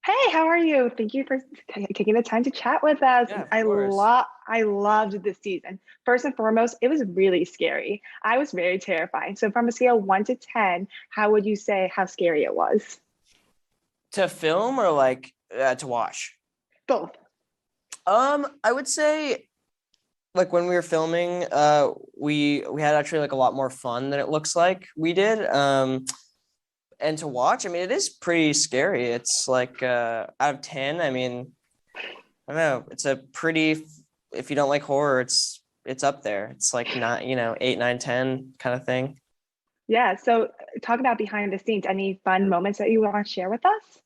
Hey, how are you? Thank you for taking the time to chat with us. Yeah, of course. I loved this season. First and foremost, it was really scary. I was very terrified. So from a scale 1 to 10, how would you say how scary it was? To film or like to watch? Both. I would say like when we were filming, we had actually like a lot more fun than it looks like we did. And to watch, I mean, it is pretty scary. It's like out of 10, I mean, I don't know. It's a pretty, if you don't like horror, it's up there. It's like not, 8, 9, 10 kind of thing. Yeah. So talk about behind the scenes. Any fun moments that you want to share with us?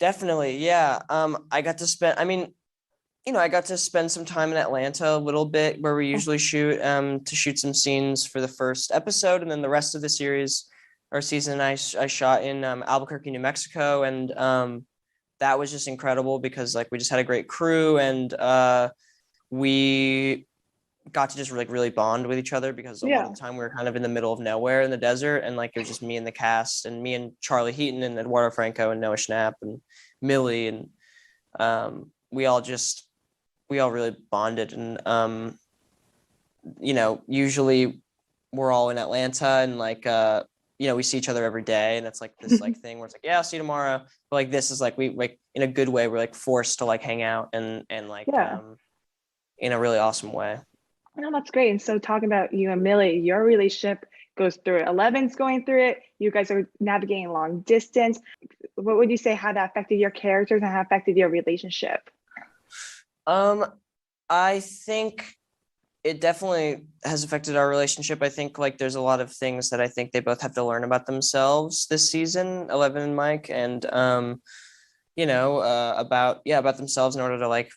Definitely, yeah. I got to spend. I mean, I got to spend some time in Atlanta a little bit where we Oh, usually shoot to shoot some scenes for the first episode, and then the rest of the series or season I shot in Albuquerque, New Mexico, and that was just incredible because like we just had a great crew and we got to just like really bond with each other because a lot of yeah. the time we were kind of in the middle of nowhere in the desert and like it was just me and the cast and me and Charlie Heaton and Eduardo Franco and Noah Schnapp and Millie and we all really bonded and usually we're all in Atlanta and like we see each other every day and it's like this like thing where it's like yeah I'll see you tomorrow but like this is like we like in a good way we're like forced to like hang out and like Yeah. in a really awesome way. No, that's great. And so talking about you and Millie, your relationship goes through it. Eleven's going through it. You guys are navigating long distance. What would you say how that affected your characters and how affected your relationship? um I think it definitely has affected our relationship. I think like there's a lot of things that I think they both have to learn about themselves this season, 11 and Mike, and about themselves in order to like,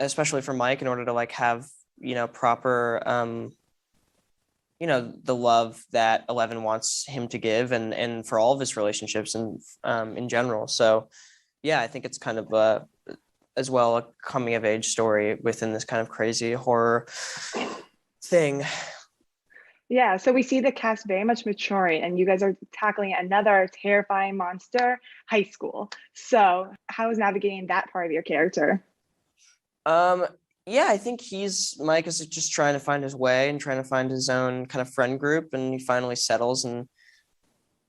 especially for Mike, in order to like have proper the love that 11 wants him to give, and for all of his relationships and in general. So yeah, I think it's kind of as well a coming of age story within this kind of crazy horror thing. Yeah, so we see the cast very much maturing, and you guys are tackling another terrifying monster, high school. So, how is navigating that part of your character? Um, yeah, I think Mike is just trying to find his way and trying to find his own kind of friend group, and he finally settles and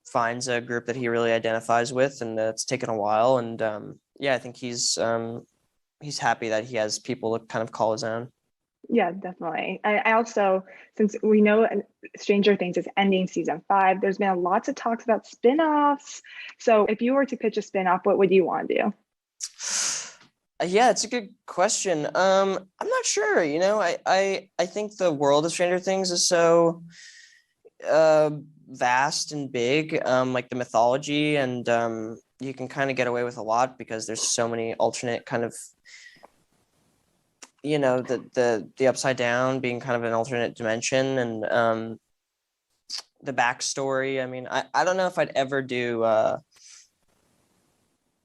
finds a group that he really identifies with, and it's taken a while. And yeah, I think he's happy that he has people to kind of call his own. Yeah, definitely. I also, since we know Stranger Things is ending season 5, there's been lots of talks about spin-offs. So, if you were to pitch a spin-off, what would you want to do? Yeah, it's a good question. I'm not sure. I think the world of Stranger Things is so uh vast and big. Like the mythology, and you can kind of get away with a lot because there's so many alternate kind of the upside down being kind of an alternate dimension and the backstory. I mean, I don't know if I'd ever do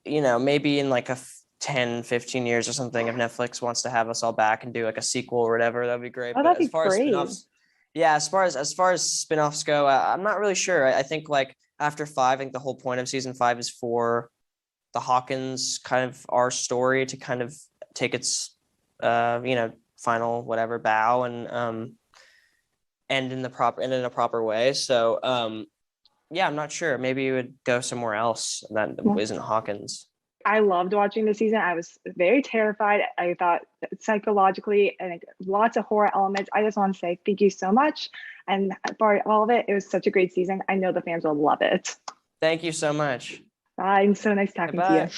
maybe in like 10, 15 years or something, if Netflix wants to have us all back and do like a sequel or whatever, that'd be great. Oh, But that'd as be far as great. spin-offs, yeah, as far as spin-offs go, I'm not really sure. I think like after 5, I think the whole point of season 5 is for the Hawkins kind of our story to kind of take its final whatever bow and end in a proper way. So yeah, I'm not sure. Maybe you would go somewhere else that isn't Hawkins. I loved watching the season. I was very terrified. I thought psychologically and lots of horror elements. I just want to say thank you so much. And for all of it, it was such a great season. I know the fans will love it. Thank you so much. Bye. And so nice talking to you. Bye.